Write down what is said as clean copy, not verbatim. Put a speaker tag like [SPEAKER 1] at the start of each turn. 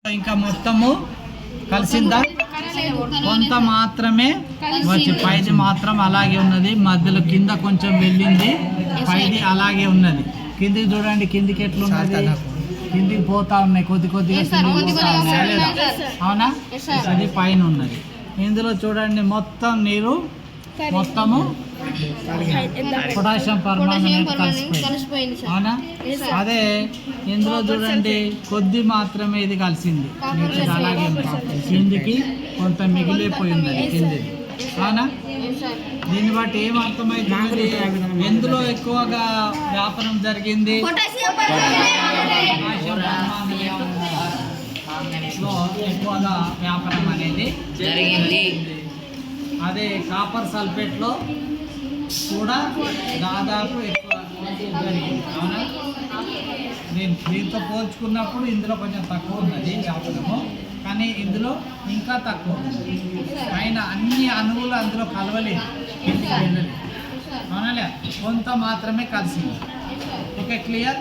[SPEAKER 1] ఇంకా మొత్తము కలిసిందా? కొంత మాత్రమే వచ్చి పైది మాత్రం అలాగే ఉన్నది, మధ్యలో కింద కొంచెం వెళ్ళింది, పైది అలాగే ఉన్నది. కిందికి చూడండి, కిందికి ఎట్లున్నది, కిందికి పోతా ఉన్నాయి, కొద్ది కొద్దిగా అవునా? అది పైన ఉన్నది. ఇందులో చూడండి మొత్తం నీరు మొత్తము పొటాషియం పర్మాంగనేట్ కలిసిపోయింది, అవునా? అదే ఇందులో చూడండి కొద్ది మాత్రమే ఇది కలిసింది, అలాగే కిందికి కొంత మిగిలిపోయింది కింది, అవునా? దీన్ని బట్టి ఏం అర్థమవుతుంది? ఎందులో ఎక్కువగా వ్యాపారం జరిగింది? ఎక్కువగా వ్యాపారం అనేది జరిగింది. అదే కాపర్ సల్ఫేట్లో కూడా దాదాపు ఎక్కువ జరిగింది, అవునా? దీంతో పోల్చుకున్నప్పుడు ఇందులో కొంచెం తక్కువ ఉన్నది వ్యాపనము, కానీ ఇందులో ఇంకా తక్కువ ఉంది. పైన అన్ని అణువులు అందులో కలవలేదు, కిందికి వెళ్ళలేదు, అవునా? కొంత మాత్రమే కలిసింది. Okay, clear?